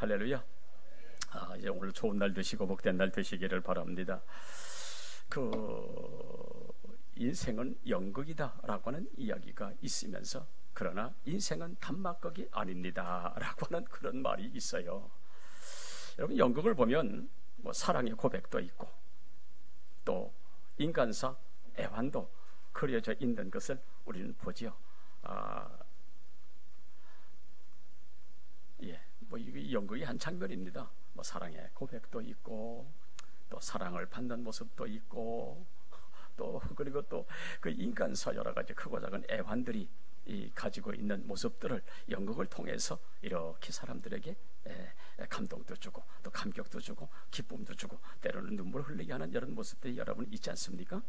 할렐루야. 이제 오늘 좋은 날 되시고 복된 날 되시기를 바랍니다. 인생은 연극이다 라고 하는 이야기가 있으면서, 그러나 인생은 단막극이 아닙니다 라고 하는 그런 말이 있어요. 여러분, 연극을 보면 사랑의 고백도 있고 또 인간사 애환도 그려져 있는 것을 우리는 보지요. 이 연극이 한 장면입니다. 사랑의 고백도 있고 또 사랑을 받는 모습도 있고 그리고 또 그 인간사 여러 가지 크고 작은 애환들이 가지고 있는 모습들을 연극을 통해서 이렇게 사람들에게 감동도 주고 또 감격도 주고 기쁨도 주고 때로는 눈물을 흘리게 하는 이런 모습들이 여러분 있지 않습니까?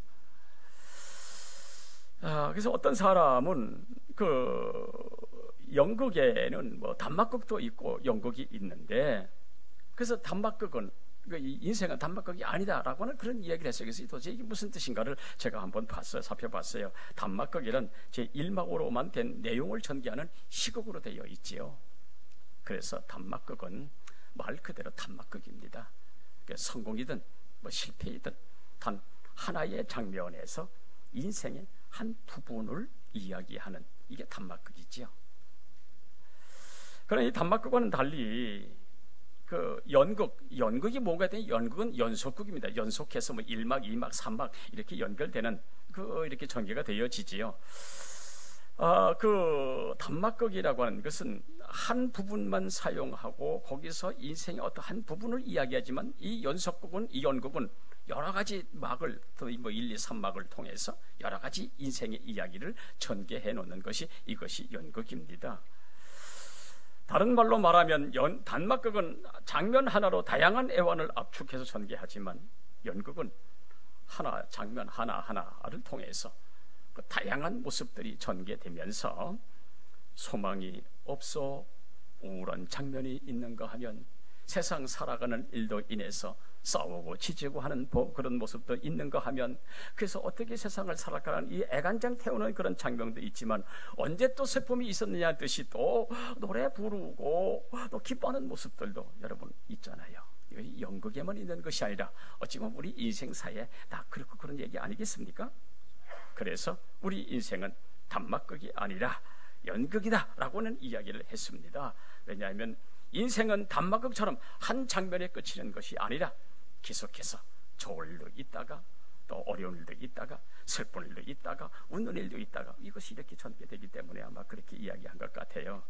그래서 어떤 사람은 연극에는 단막극도 있고 연극이 있는데, 그래서 단막극은 인생은 단막극이 아니다라고 하는 그런 이야기를 했어요. 그래서 도대체 이게 무슨 뜻인가를 제가 한번 살펴봤어요. 단막극이란 제 1막으로만 된 내용을 전개하는 시극으로 되어 있지요. 그래서 단막극은 말 그대로 단막극입니다. 성공이든 실패이든 단 하나의 장면에서 인생의 한 부분을 이야기하는, 이게 단막극이지요. 그러나 이 단막극과는 달리 연극이 뭐가 되냐? 연극은 연속극입니다. 연속해서 1막, 2막, 3막 이렇게 연결되는 이렇게 전개가 되어지지요. 단막극이라고 하는 것은 한 부분만 사용하고 거기서 인생의 어떤 한 부분을 이야기하지만, 이 연극은 여러 가지 막을, 또 1, 2, 3막을 통해서 여러 가지 인생의 이야기를 전개해 놓는 것이 이것이 연극입니다. 다른 말로 말하면 단막극은 장면 하나로 다양한 애환을 압축해서 전개하지만, 연극은 장면 하나를 통해서 다양한 모습들이 전개되면서 소망이 없어 우울한 장면이 있는가 하면, 세상 살아가는 일도 인해서 싸우고 지지고 하는 그런 모습도 있는가 하면, 그래서 어떻게 세상을 살아가는 이 애간장 태우는 그런 장면도 있지만, 언제 또 슬픔이 있었느냐 뜻이 또 노래 부르고 또 기뻐하는 모습들도 여러분 있잖아요. 이 연극에만 있는 것이 아니라 어찌 보면 우리 인생사에 다 그렇고 그런 얘기 아니겠습니까? 그래서 우리 인생은 단막극이 아니라 연극이다 라고 하는 이야기를 했습니다. 왜냐하면 인생은 단막극처럼 한 장면에 그치는 것이 아니라 계속해서 좋을 일도 있다가 또 어려운 일도 있다가 슬픈 일도 있다가 웃는 일도 있다가, 이것이 이렇게 전개되기 때문에 아마 그렇게 이야기한 것 같아요.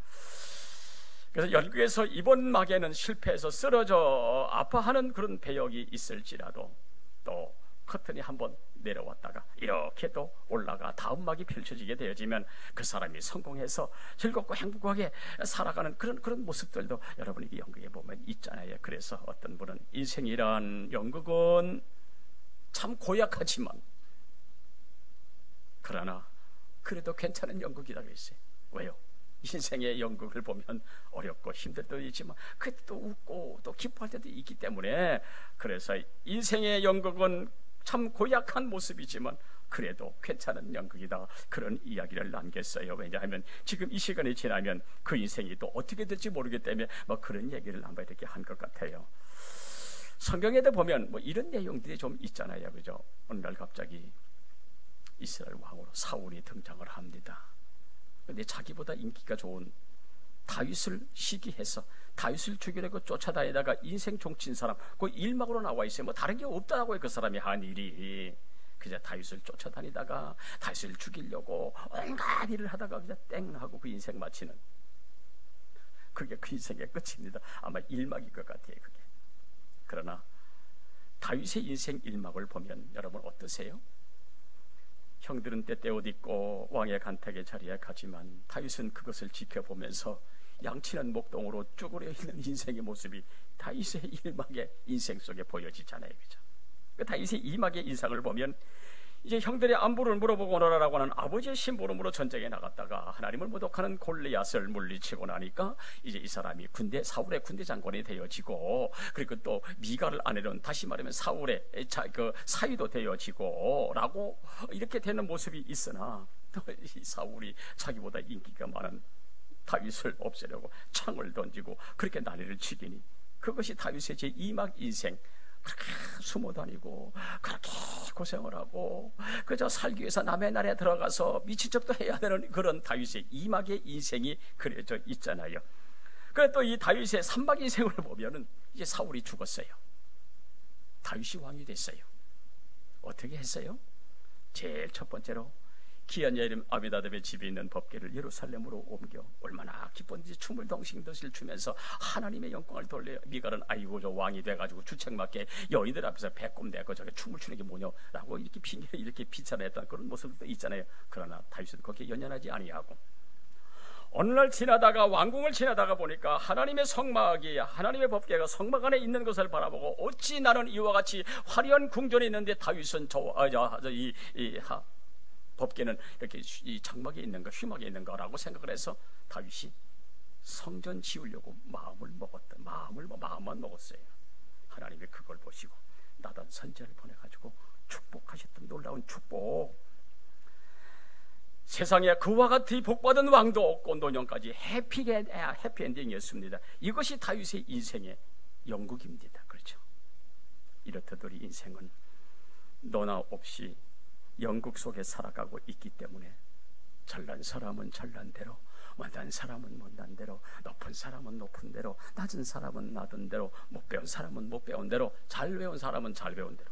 그래서 연극에서 이번 막에는 실패해서 쓰러져 아파하는 그런 배역이 있을지라도 또 커튼이 한번 내려왔다가 이렇게 또 올라가 다음 막이 펼쳐지게 되어지면 그 사람이 성공해서 즐겁고 행복하게 살아가는 그런 모습들도 여러분이 연극에 보면 있잖아요. 그래서 어떤 분은 인생이란 연극은 참 고약하지만 그러나 그래도 괜찮은 연극이라고 했어요. 왜요? 인생의 연극을 보면 어렵고 힘들 때도 있지만 그때 또 웃고 또 기뻐할 때도 있기 때문에, 그래서 인생의 연극은 참 고약한 모습이지만 그래도 괜찮은 연극이다, 그런 이야기를 남겼어요. 왜냐하면 지금 이 시간이 지나면 그 인생이 또 어떻게 될지 모르기 때문에 그런 얘기를 한번 이렇게 한 것 같아요. 성경에도 보면 이런 내용들이 좀 있잖아요, 그죠? 어느 날 갑자기 이스라엘 왕으로 사울이 등장을 합니다. 근데 자기보다 인기가 좋은 다윗을 시기해서 다윗을 죽이려고 쫓아다니다가 인생 종친 사람, 그 1막으로 나와 있어요. 다른 게 없다고 해요. 그 사람이 한 일이 그냥 다윗을 쫓아다니다가 다윗을 죽이려고 온갖 일을 하다가 그냥 땡 하고 그 인생 마치는, 그게 그 인생의 끝입니다. 아마 1막일 것 같아요, 그게. 그러나 다윗의 인생 1막을 보면 여러분 어떠세요? 형들은 때때 옷 입고 왕의 간택의 자리에 가지만 다윗은 그것을 지켜보면서 양치는 목동으로 쭈그려 있는 인생의 모습이 다윗의 1막의 인생 속에 보여지잖아요, 그죠? 그 다윗의 2막의 인상을 보면 이제 형들의 안부를 물어보고 오너라라고 하는 아버지의 심부름으로 전쟁에 나갔다가 하나님을 모독하는 골리앗을 물리치고 나니까 이제 이 사람이 사울의 군대 장관이 되어지고, 그리고 또 미가를 아내로는 다시 말하면 사울의 사위도 되어지고 라고 이렇게 되는 모습이 있으나, 이 사울이 자기보다 인기가 많은 다윗을 없애려고 창을 던지고 그렇게 난리를 치기니 그것이 다윗의 제2막 인생. 그렇게 숨어 다니고 그렇게 고생을 하고 그저 살기 위해서 남의 나라에 들어가서 미친 척도 해야 되는 그런 다윗의 2막의 인생이 그려져 있잖아요. 그래 또 이 다윗의 3막 인생을 보면은 이제 사울이 죽었어요. 다윗이 왕이 됐어요. 어떻게 했어요? 제일 첫 번째로 기한 여인 아비나답의 집에 있는 법궤를 예루살렘으로 옮겨 얼마나 기쁜지 춤을 덩실덩실 추면서 하나님의 영광을 돌려 미갈은 아이고 저 왕이 돼가지고 주책맞게 여인들 앞에서 배꼽 내고 저게 춤을 추는 게 뭐냐라고 이렇게 핑계를 이렇게 비판했던 그런 모습도 있잖아요. 그러나 다윗은 거기에 연연하지 아니하고 어느 날 지나다가 왕궁을 지나다가 보니까 하나님의 성막이 하나님의 법궤가 성막 안에 있는 것을 바라보고 어찌 나는 이와 같이 화려한 궁전에 있는데 다윗은 법궤는 이렇게 이 장막에 있는가 휘막에 있는가라고 생각을 해서 다윗이 성전 지으려고 마음만 먹었어요. 하나님이 그걸 보시고 나단 선지자를 보내가지고 축복하셨던 놀라운 축복. 세상에 그와 같이 복받은 왕도 없고 노년까지 해피엔딩이었습니다. 이것이 다윗의 인생의 영국입니다. 그렇죠? 이렇듯 우리 인생은 너나 없이 영국 속에 살아가고 있기 때문에 잘난 사람은 잘난 대로, 못난 사람은 못난 대로, 높은 사람은 높은 대로, 낮은 사람은 낮은 대로, 못 배운 사람은 못 배운 대로, 잘 배운 사람은 잘 배운 대로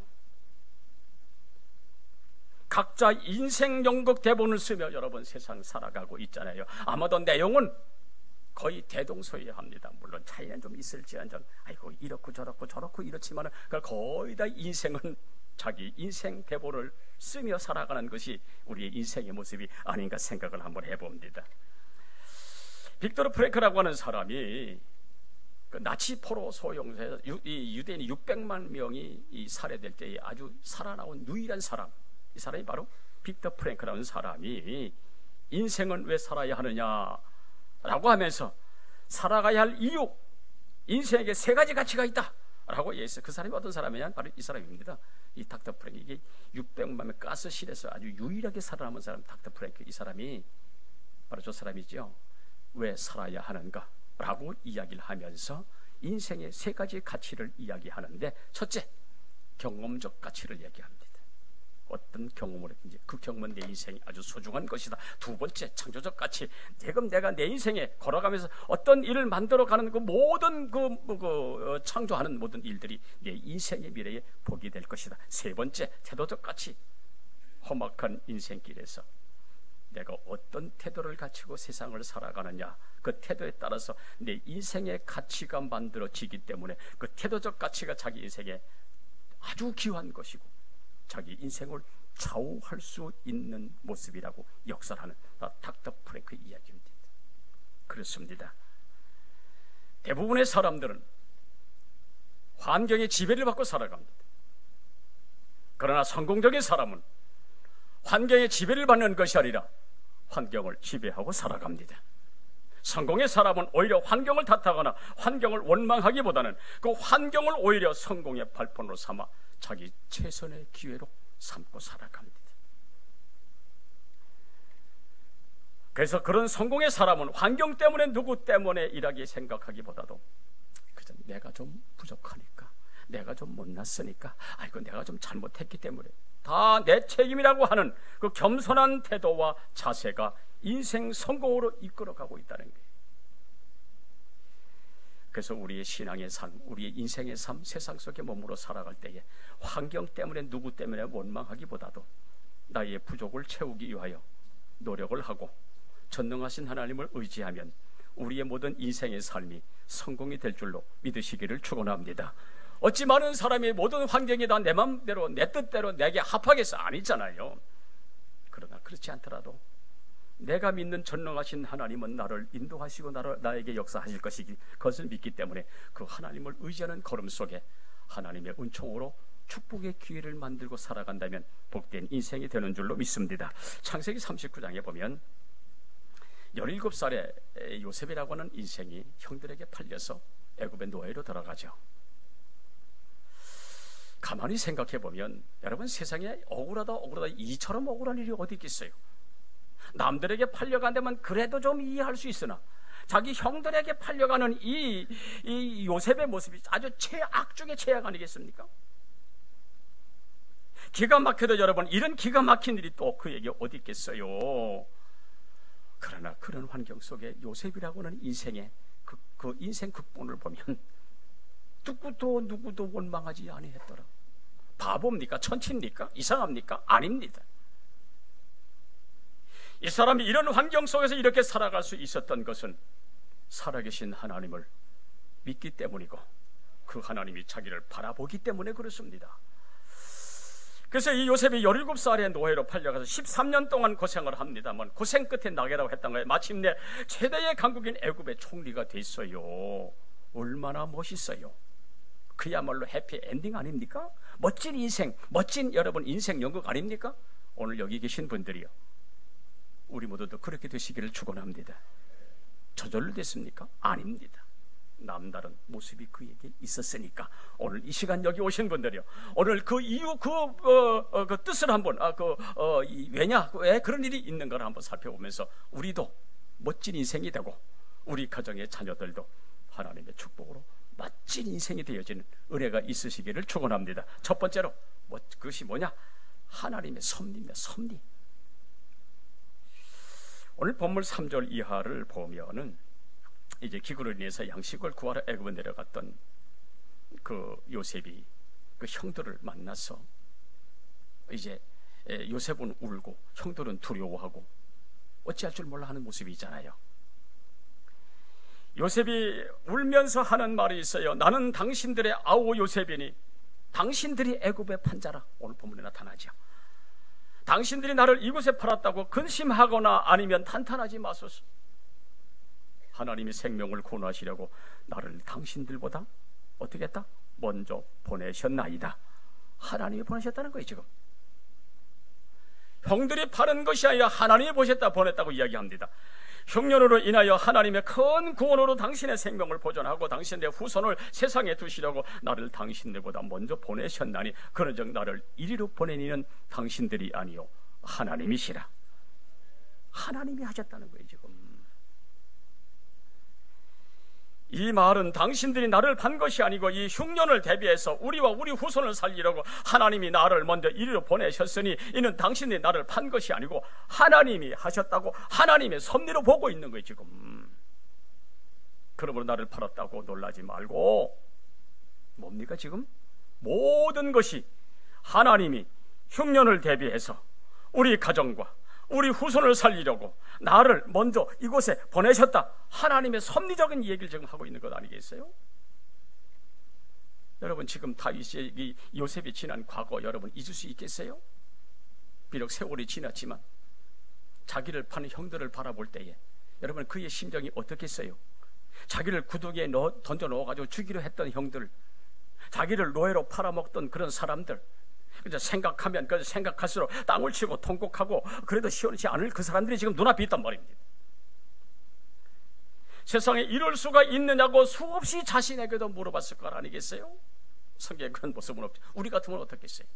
각자 인생 연극 대본을 쓰며 여러분 세상 살아가고 있잖아요. 아마도 내용은 거의 대동소이합니다. 물론 차이는 좀 있을지언정 아이고 이렇고 저렇고 이렇지만 거의 다 인생은 자기 인생 대본을 쓰며 살아가는 것이 우리의 인생의 모습이 아닌가 생각을 한번 해봅니다. 빅토르 프랭크라고 하는 사람이 그 나치 포로 소용소에서 유대인이 600만 명이 살해될 때에 아주 살아나온 유일한 사람, 이 사람이 바로 빅터 프랭크라는 사람이 인생은 왜 살아야 하느냐라고 하면서 살아가야 할 이유, 인생에게 3가지 가치가 있다 라고 얘기했어요. 그 사람이 어떤 사람이냐? 바로 이 사람입니다. 이 닥터 프랭크, 이게 600만 명 가스실에서 아주 유일하게 살아남은 사람 닥터 프랭크, 이 사람이 바로 저 사람이죠. 왜 살아야 하는가 라고 이야기를 하면서 인생의 3가지 가치를 이야기하는데, 첫째, 경험적 가치를 얘기합니다. 어떤 경험을 했든지 그 경험은 내 인생이 아주 소중한 것이다. 2번째, 창조적 가치. 지금 내가 내 인생에 걸어가면서 어떤 일을 만들어가는 그 모든 창조하는 모든 일들이 내 인생의 미래에 복이 될 것이다. 3번째, 태도적 가치. 험악한 인생길에서 내가 어떤 태도를 갖추고 세상을 살아가느냐, 그 태도에 따라서 내 인생의 가치가 만들어지기 때문에 그 태도적 가치가 자기 인생에 아주 귀한 것이고 자기 인생을 좌우할 수 있는 모습이라고 역설하는 닥터 프랭크 이야기입니다. 그렇습니다. 대부분의 사람들은 환경의 지배를 받고 살아갑니다. 그러나 성공적인 사람은 환경의 지배를 받는 것이 아니라 환경을 지배하고 살아갑니다. 성공의 사람은 오히려 환경을 탓하거나 환경을 원망하기보다는 그 환경을 오히려 성공의 발판으로 삼아 자기 최선의 기회로 삼고 살아갑니다. 그래서 그런 성공의 사람은 환경 때문에 누구 때문에 일하기 생각하기보다도 그저 내가 좀 부족하니까, 내가 좀 못났으니까, 아이고 내가 좀 잘못했기 때문에 다 내 책임이라고 하는 그 겸손한 태도와 자세가 인생 성공으로 이끌어가고 있다는 거예요. 그래서 우리의 신앙의 삶, 우리의 인생의 삶, 세상 속에 몸으로 살아갈 때에 환경 때문에 누구 때문에 원망하기보다도 나의 부족을 채우기 위하여 노력을 하고 전능하신 하나님을 의지하면 우리의 모든 인생의 삶이 성공이 될 줄로 믿으시기를 축원합니다. 어찌 많은 사람이 모든 환경이 다 내 맘대로 내 뜻대로 내게 합하겠어? 아니잖아요. 그러나 그렇지 않더라도 내가 믿는 전능하신 하나님은 나를 인도하시고 나에게 역사하실 것을 믿기 때문에 그 하나님을 의지하는 걸음 속에 하나님의 은총으로 축복의 기회를 만들고 살아간다면 복된 인생이 되는 줄로 믿습니다. 창세기 39장에 보면 17살의 요셉이라고 하는 인생이 형들에게 팔려서 애굽의 노예로 들어가죠. 가만히 생각해 보면 여러분, 세상에 억울하다 이처럼 억울한 일이 어디 있겠어요? 남들에게 팔려간다면 그래도 좀 이해할 수 있으나 자기 형들에게 팔려가는 이 요셉의 모습이 아주 최악 중에 최악 아니겠습니까? 기가 막혀도 여러분, 이런 기가 막힌 일이 또 그에게 어디 있겠어요? 그러나 그런 환경 속에 요셉이라고는 인생의 그 인생 극본을 보면 누구도 원망하지 아니했더라. 바보입니까? 천치입니까? 이상합니까? 아닙니다. 이 사람이 이런 환경 속에서 이렇게 살아갈 수 있었던 것은 살아계신 하나님을 믿기 때문이고, 그 하나님이 자기를 바라보기 때문에 그렇습니다. 그래서 이 요셉이 17살에 노예로 팔려가서 13년 동안 고생을 합니다만 고생 끝에 나게라고 했던 거예요. 마침내 최대의 강국인 애굽의 총리가 됐어요. 얼마나 멋있어요. 그야말로 해피엔딩 아닙니까? 멋진 인생, 멋진 여러분 인생 연극 아닙니까? 오늘 여기 계신 분들이요, 우리 모두도 그렇게 되시기를 축원합니다. 저절로 됐습니까? 아닙니다. 남다른 모습이 그에게 있었으니까 오늘 이 시간 여기 오신 분들이요, 오늘 그 이유 그 뜻을 한번 왜 그런 일이 있는가를 한번 살펴보면서 우리도 멋진 인생이 되고 우리 가정의 자녀들도 하나님의 축복으로 멋진 인생이 되어지는 은혜가 있으시기를 축원합니다. 첫 번째로 그것이 뭐냐? 하나님의 섭리입니다. 섭리. 오늘 본문 3절 이하를 보면은 이제 기근으로 인해서 양식을 구하러 애굽에 내려갔던 그 요셉이 그 형들을 만나서 이제 요셉은 울고 형들은 두려워하고 어찌할 줄 몰라 하는 모습이 있잖아요. 요셉이 울면서 하는 말이 있어요. 나는 당신들의 아우 요셉이니 당신들이 애굽의 판자라. 오늘 본문에 나타나죠. 당신들이 나를 이곳에 팔았다고 근심하거나 아니면 탄탄하지 마소서. 하나님이 생명을 구원하시려고 나를 당신들보다 어떻게 했다? 먼저 보내셨나이다. 하나님이 보내셨다는 거예요. 지금 형들이 파는 것이 아니라 하나님이 보냈다고 이야기합니다. 흉년으로 인하여 하나님의 큰 구원으로 당신의 생명을 보존하고 당신의 후손을 세상에 두시려고 나를 당신들보다 먼저 보내셨나니 그런즉 나를 이리로 보내니는 당신들이 아니요 하나님이시라. 하나님이 하셨다는 거예요. 지금 이 말은 당신들이 나를 판 것이 아니고 이 흉년을 대비해서 우리와 우리 후손을 살리려고 하나님이 나를 먼저 이리로 보내셨으니 이는 당신들이 나를 판 것이 아니고 하나님이 하셨다고 하나님의 섭리로 보고 있는 거예요. 지금 그러므로 나를 팔았다고 놀라지 말고, 뭡니까? 지금 모든 것이 하나님이 흉년을 대비해서 우리 가정과 우리 후손을 살리려고 나를 먼저 이곳에 보내셨다. 하나님의 섭리적인 얘기를 지금 하고 있는 것 아니겠어요? 여러분, 지금 다윗이 요셉이 지난 과거 여러분 잊을 수 있겠어요? 비록 세월이 지났지만 자기를 파는 형들을 바라볼 때에 여러분 그의 심정이 어떻겠어요? 자기를 구덩이에 던져 넣어가지고 죽이려 했던 형들, 자기를 노예로 팔아먹던 그런 사람들, 생각하면 생각할수록 땅을 치고 통곡하고 그래도 시원치 않을 그 사람들이 지금 눈앞에 있단 말입니다. 세상에 이럴 수가 있느냐고 수없이 자신에게도 물어봤을 것 아니겠어요? 성경에 그런 모습은 없죠. 우리 같으면 어떻겠어요?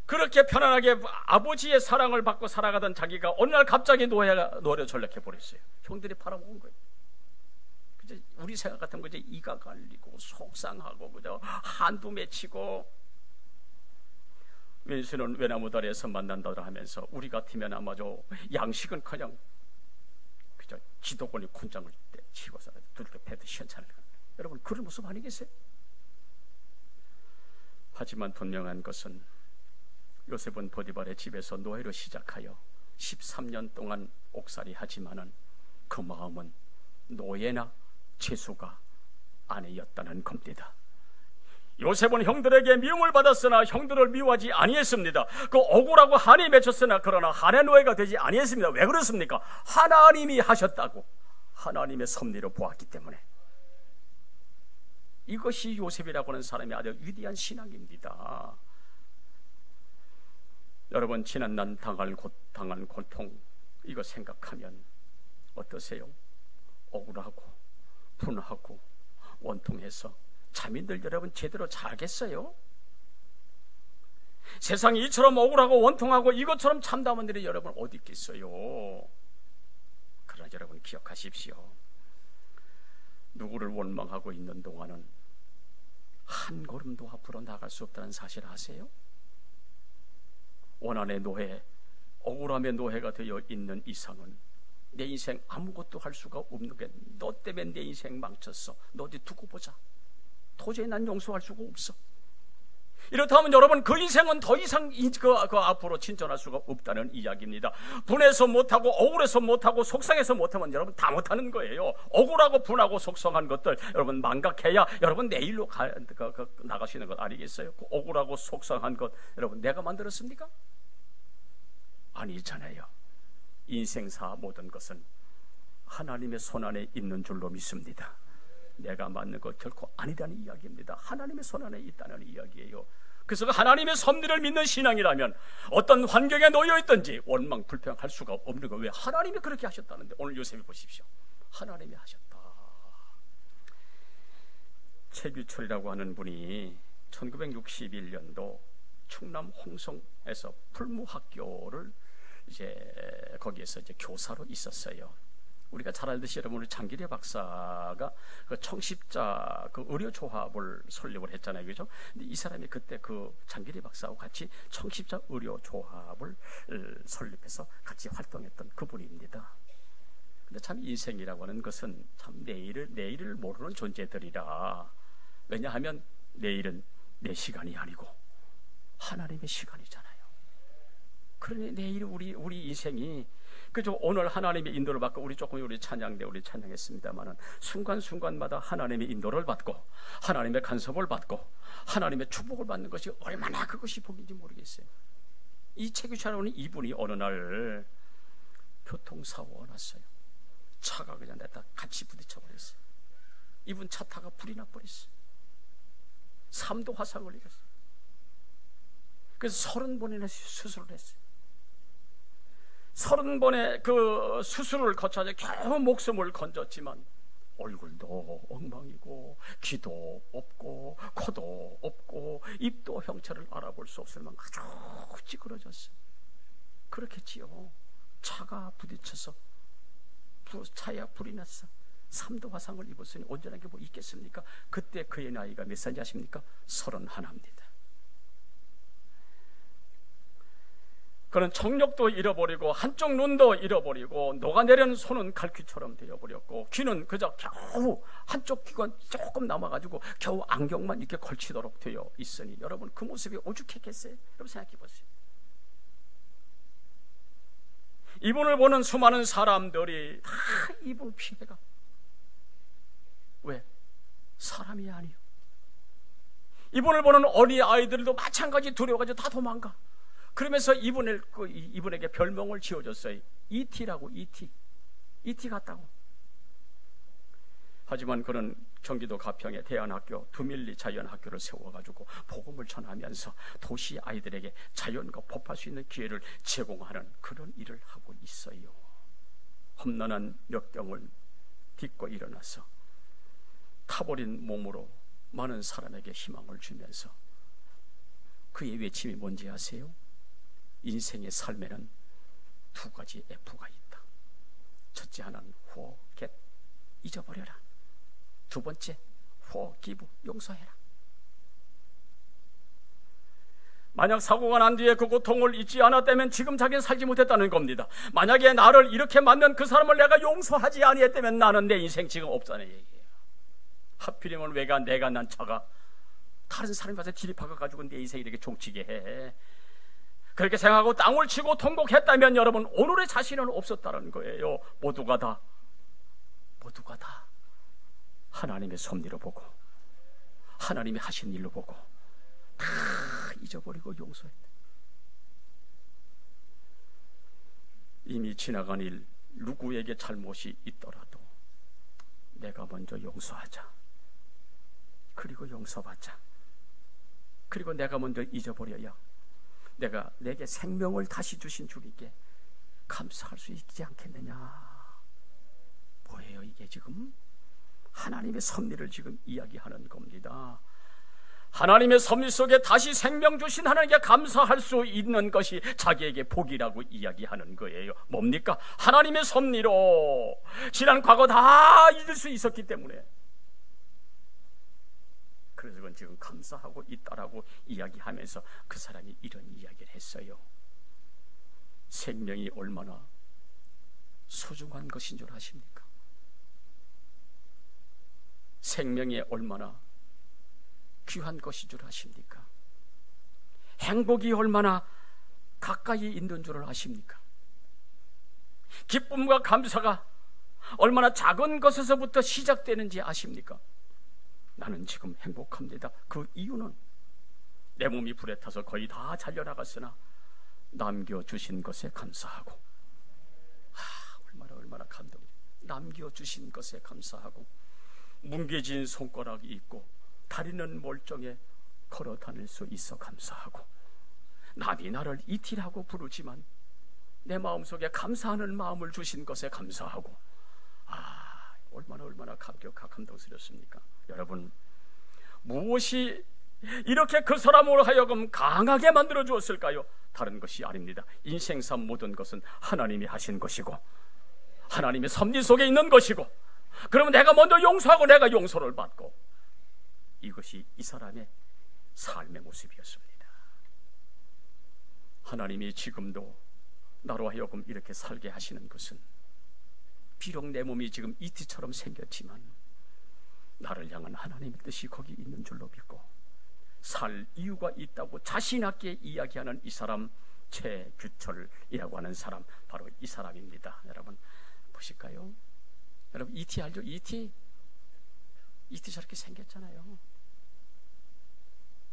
그렇게 편안하게 아버지의 사랑을 받고 살아가던 자기가 어느 날 갑자기 노예로 전락해 버렸어요. 형들이 팔아먹은 거예요. 우리 생각 같은 거 이제 이가 갈리고 속상하고 그저 한두 맺히고, 왼수는 외나무 다리에서 만난다고 하면서 우리 같으면 아마도 양식은커녕 그저 지도권이 곤장을 치고서 두들겨 패도 시원찮을 겁니다. 여러분 그런 모습 아니겠어요? 하지만 분명한 것은 요셉은 보디발의 집에서 노예로 시작하여 13년 동안 옥살이 하지만은 그 마음은 노예나 죄수가 아니었다는 겁니다. 요셉은 형들에게 미움을 받았으나 형들을 미워하지 아니했습니다. 그 억울하고 한이 맺혔으나 그러나 한의 노예가 되지 아니했습니다. 왜 그렇습니까? 하나님이 하셨다고 하나님의 섭리로 보았기 때문에. 이것이 요셉이라고 하는 사람이 아주 위대한 신앙입니다. 여러분, 지난날 당한 고통 이거 생각하면 어떠세요? 억울하고 분하고 원통해서 자민들 여러분 제대로 잘겠어요? 세상이 이처럼 억울하고 원통하고 이것처럼 참담한 일이 여러분 어디 있겠어요? 그러나 여러분 기억하십시오. 누구를 원망하고 있는 동안은 한 걸음도 앞으로 나갈 수 없다는 사실 아세요? 원한의 노예, 억울함의 노예가 되어 있는 이상은 내 인생 아무것도 할 수가 없는 게, 너 때문에 내 인생 망쳤어, 너 어디 두고 보자, 도저히 난 용서할 수가 없어. 이렇다면 여러분, 그 인생은 더 이상 그 앞으로 진전할 수가 없다는 이야기입니다. 분해서 못하고 억울해서 못하고 속상해서 못하면 여러분 다 못하는 거예요. 억울하고 분하고 속상한 것들 여러분 망각해야 여러분 내일로 나가시는 것 아니겠어요? 그 억울하고 속상한 것 여러분 내가 만들었습니까? 아니잖아요. 인생사 모든 것은 하나님의 손안에 있는 줄로 믿습니다. 내가 맞는 것 결코 아니라는 이야기입니다. 하나님의 손안에 있다는 이야기예요. 그래서 하나님의 섭리를 믿는 신앙이라면 어떤 환경에 놓여 있든지 원망 불평할 수가 없는 거예요. 왜? 하나님이 그렇게 하셨다는데. 오늘 요셉을 보십시오. 하나님이 하셨다. 최규철이라고 하는 분이 1961년도 충남 홍성에서 풀무학교를 이제 거기에서 이제 교사로 있었어요. 우리가 잘 알듯이 여러분, 우리 장기래 박사가 그 청십자 그 의료 조합을 설립을 했잖아요, 그죠? 근데 이 사람이 그때 그 장기래 박사하고 같이 청십자 의료 조합을 설립해서 같이 활동했던 그분입니다. 근데 참 인생이라고 하는 것은 참 내일을 모르는 존재들이라. 왜냐하면 내일은 내 시간이 아니고 하나님의 시간이잖아요. 그러니 내일 우리 인생이, 그죠? 오늘 하나님의 인도를 받고 우리 찬양대 우리 찬양했습니다만은 순간순간마다 하나님의 인도를 받고 하나님의 간섭을 받고 하나님의 축복을 받는 것이 얼마나 그것이 복인지 모르겠어요. 이 최규철하는 이분이 어느 날 교통사고가 났어요. 차가 그냥 내다 같이 부딪혀 버렸어요. 이분 차 타가 불이 나버렸어요. 3도 화상을 입었어요. 그래서 30번이나 수술을 했어요. 30번의 그 수술을 거쳐서 겨우 목숨을 건졌지만 얼굴도 엉망이고 귀도 없고 코도 없고 입도 형체를 알아볼 수 없을 만큼 아주 찌그러졌어요. 그렇겠지요. 차가 부딪혀서 차에 불이 났어. 3도 화상을 입었으니 온전하게 뭐 있겠습니까? 그때 그의 나이가 몇 살인지 아십니까? 31입니다. 그는 청력도 잃어버리고 한쪽 눈도 잃어버리고 녹아내리는 손은 갈퀴처럼 되어버렸고 귀는 그저 겨우 한쪽 귀가 조금 남아가지고 겨우 안경만 이렇게 걸치도록 되어 있으니 여러분 그 모습이 오죽했겠어요? 여러분 생각해보세요. 이분을 보는 수많은 사람들이 다 이분 피해가. 왜? 사람이 아니요. 이분을 보는 어린 아이들도 마찬가지 두려워가지고 다 도망가. 그러면서 이분에게 별명을 지어줬어요. E.T.라고. E.T. 같다고. 하지만 그는 경기도 가평에 대안학교 두밀리 자연학교를 세워가지고 복음을 전하면서 도시 아이들에게 자연과 법할 수 있는 기회를 제공하는 그런 일을 하고 있어요. 험난한 역경을 딛고 일어나서 타버린 몸으로 많은 사람에게 희망을 주면서 그의 외침이 뭔지 아세요? 인생의 삶에는 두 가지 F가 있다. 첫째 하나는 forget, 잊어버려라. 두 번째 forgive, 용서해라. 만약 사고가 난 뒤에 그 고통을 잊지 않았다면 지금 자기는 살지 못했다는 겁니다. 만약에 나를 이렇게 만든 그 사람을 내가 용서하지 아니했다면 나는 내 인생 지금 없다는 얘기예요. 하필이면 내가 난 차가 다른 사람이 가서 들이박아가지고 내 인생 이렇게 종치게 해. 그렇게 생각하고 땅을 치고 통곡했다면 여러분 오늘의 자신은 없었다는 거예요. 모두가 다 하나님의 섭리로 보고 하나님이 하신 일로 보고 다 잊어버리고 용서했다. 이미 지나간 일 누구에게 잘못이 있더라도 내가 먼저 용서하자. 그리고 용서받자. 그리고 내가 먼저 잊어버려야 내게 생명을 다시 주신 주님께 감사할 수 있지 않겠느냐. 뭐예요 이게 지금? 하나님의 섭리를 지금 이야기하는 겁니다. 하나님의 섭리 속에 다시 생명 주신 하나님께 감사할 수 있는 것이 자기에게 복이라고 이야기하는 거예요. 뭡니까? 하나님의 섭리로 지난 과거 다 잊을 수 있었기 때문에, 그래서 그건 지금 감사하고 있다라고 이야기하면서 그 사람이 이런 이야기를 했어요. 생명이 얼마나 소중한 것인 줄 아십니까? 생명이 얼마나 귀한 것인 줄 아십니까? 행복이 얼마나 가까이 있는 줄 아십니까? 기쁨과 감사가 얼마나 작은 것에서부터 시작되는지 아십니까? 나는 지금 행복합니다. 그 이유는 내 몸이 불에 타서 거의 다 잘려나갔으나 남겨주신 것에 감사하고, 얼마나 감동. 남겨주신 것에 감사하고, 뭉개진 손가락이 있고 다리는 멀쩡해 걸어 다닐 수 있어 감사하고, 남이 나를 이티라고 부르지만 내 마음속에 감사하는 마음을 주신 것에 감사하고, 얼마나 감동스럽습니까? 여러분, 무엇이 이렇게 그 사람으로 하여금 강하게 만들어 주었을까요? 다른 것이 아닙니다. 인생사 모든 것은 하나님이 하신 것이고 하나님의 섭리 속에 있는 것이고, 그러면 내가 먼저 용서하고 내가 용서를 받고, 이것이 이 사람의 삶의 모습이었습니다. 하나님이 지금도 나로 하여금 이렇게 살게 하시는 것은, 비록 내 몸이 지금 이티처럼 생겼지만 나를 향한 하나님의 뜻이 거기 있는 줄로 믿고 살 이유가 있다고 자신 있게 이야기하는 이 사람, 최규철이라고 하는 사람, 바로 이 사람입니다. 여러분 보실까요? 여러분 이티 알죠? 이티 저렇게 생겼잖아요.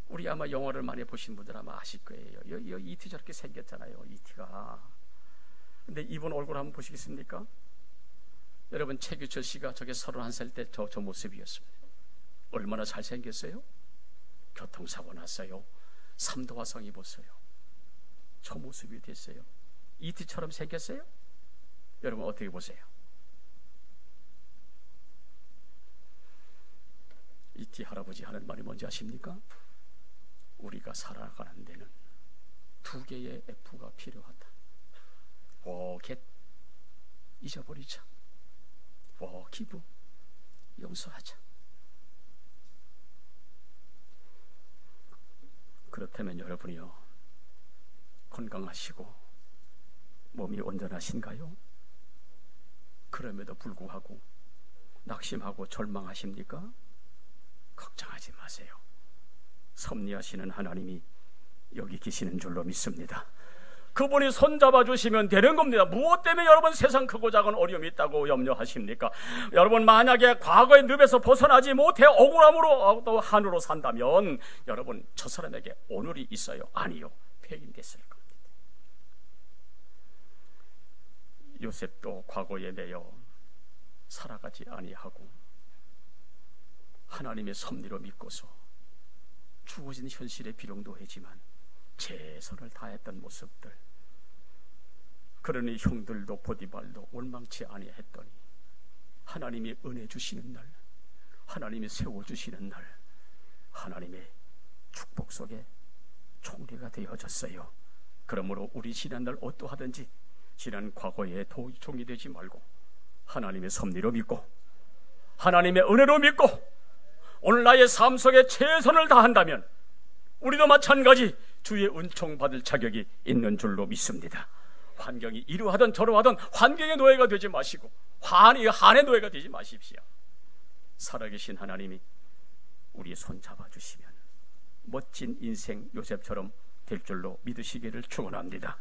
우리 아마 영화를 많이 보신 분들 아마 아실 거예요. 이티 저렇게 생겼잖아요. 이티가. 근데 이분 얼굴 한번 보시겠습니까? 여러분, 최규철 씨가 저게 31살 때 저 모습이었습니다. 얼마나 잘생겼어요? 교통사고 났어요. 삼도화성 입었어요. 저 모습이 됐어요. 이티처럼 생겼어요? 여러분 어떻게 보세요? 이티 할아버지 하는 말이 뭔지 아십니까? 우리가 살아가는 데는 두 개의 F가 필요하다. forget, 잊어버리자. forgive, 용서하자. 그렇다면 여러분이요, 건강하시고 몸이 온전하신가요? 그럼에도 불구하고 낙심하고 절망하십니까? 걱정하지 마세요. 섭리하시는 하나님이 여기 계시는 줄로 믿습니다. 그분이 손잡아 주시면 되는 겁니다. 무엇 때문에 여러분 세상 크고 작은 어려움이 있다고 염려하십니까? 여러분 만약에 과거의 늪에서 벗어나지 못해 억울함으로 또 한으로 산다면 여러분 저 사람에게 오늘이 있어요? 아니요, 폐인됐을 겁니다. 요셉도 과거에 매여 살아가지 아니하고 하나님의 섭리로 믿고서 주어진 현실에 비록 노예지만 최선을 다했던 모습들, 그러니 형들도 보디발도 원망치 아니했더니 하나님이 은혜 주시는 날, 하나님이 세워주시는 날, 하나님의 축복 속에 총리가 되어졌어요. 그러므로 우리 지난날 어떠하든지 지난 과거에 종이 되지 말고 하나님의 섭리로 믿고 하나님의 은혜로 믿고 오늘 나의 삶 속에 최선을 다한다면 우리도 마찬가지 주의 은총 받을 자격이 있는 줄로 믿습니다. 환경이 이러하든 저러하든 환경의 노예가 되지 마시고 한의 노예가 되지 마십시오. 살아계신 하나님이 우리의 손 잡아주시면 멋진 인생 요셉처럼 될 줄로 믿으시기를 축원합니다.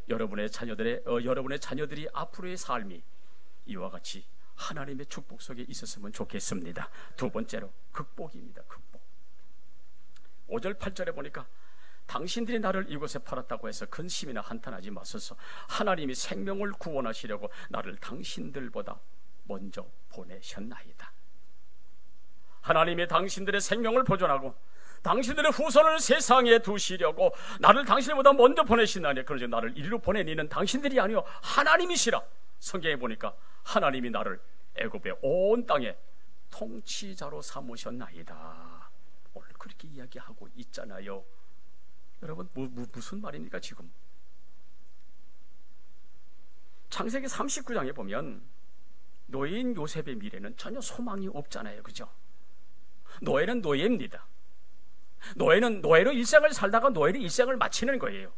여러분의 자녀들이 앞으로의 삶이 이와 같이 하나님의 축복 속에 있었으면 좋겠습니다. 두 번째로 극복입니다. 극복. 5절 8절에 보니까 당신들이 나를 이곳에 팔았다고 해서 근심이나 한탄하지 마소서. 하나님이 생명을 구원하시려고 나를 당신들보다 먼저 보내셨나이다. 하나님이 당신들의 생명을 보존하고 당신들의 후손을 세상에 두시려고 나를 당신보다 먼저 보내시나니, 그러지 나를 이리로 보내니는 당신들이 아니요 하나님이시라. 성경에 보니까 하나님이 나를 애굽의 온 땅에 통치자로 삼으셨나이다. 오늘 그렇게 이야기하고 있잖아요. 여러분 무슨 말입니까 지금? 창세기 39장에 보면 노예인 요셉의 미래는 전혀 소망이 없잖아요. 그죠? 노예는 노예입니다. 노예는 노예로 일생을 살다가 노예로 일생을 마치는 거예요.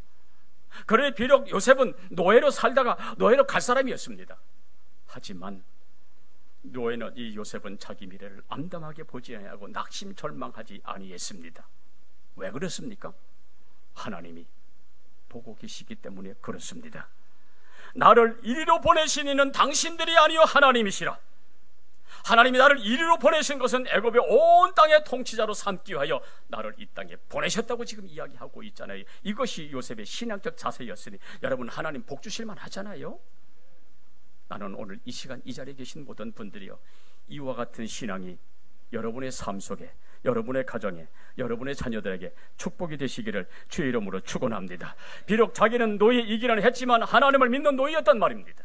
그래 비록 요셉은 노예로 살다가 노예로 갈 사람이었습니다. 하지만 노예는 이 요셉은 자기 미래를 암담하게 보지 아니하고 낙심절망하지 아니했습니다. 왜 그렇습니까? 하나님이 보고 계시기 때문에 그렇습니다. 나를 이리로 보내신 이는 당신들이 아니요 하나님이시라. 하나님이 나를 이리로 보내신 것은 애굽의 온 땅의 통치자로 삼기 위하여 나를 이 땅에 보내셨다고 지금 이야기하고 있잖아요. 이것이 요셉의 신앙적 자세였으니 여러분 하나님 복 주실만 하잖아요. 나는 오늘 이 시간 이 자리에 계신 모든 분들이요, 이와 같은 신앙이 여러분의 삶 속에, 여러분의 가정에, 여러분의 자녀들에게 축복이 되시기를 주의 이름으로 축원합니다. 비록 자기는 노예이기는 했지만 하나님을 믿는 노예였단 말입니다.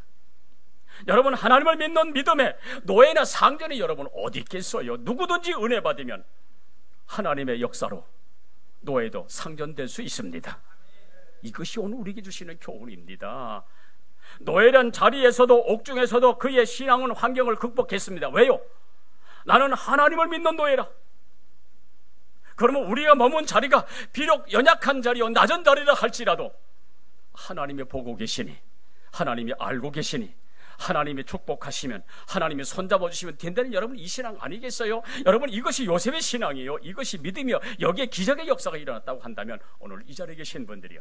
여러분 하나님을 믿는 믿음에 노예나 상전이 여러분 어디 있겠어요? 누구든지 은혜 받으면 하나님의 역사로 노예도 상전될 수 있습니다. 이것이 오늘 우리에게 주시는 교훈입니다. 노예란 자리에서도 옥중에서도 그의 신앙은 환경을 극복했습니다. 왜요? 나는 하나님을 믿는 노예라. 그러면 우리가 머문 자리가 비록 연약한 자리요 낮은 자리라 할지라도 하나님이 보고 계시니, 하나님이 알고 계시니, 하나님이 축복하시면, 하나님이 손잡아 주시면 된다는 여러분 이 신앙 아니겠어요? 여러분 이것이 요셉의 신앙이에요. 이것이 믿음이요, 여기에 기적의 역사가 일어났다고 한다면 오늘 이 자리에 계신 분들이요,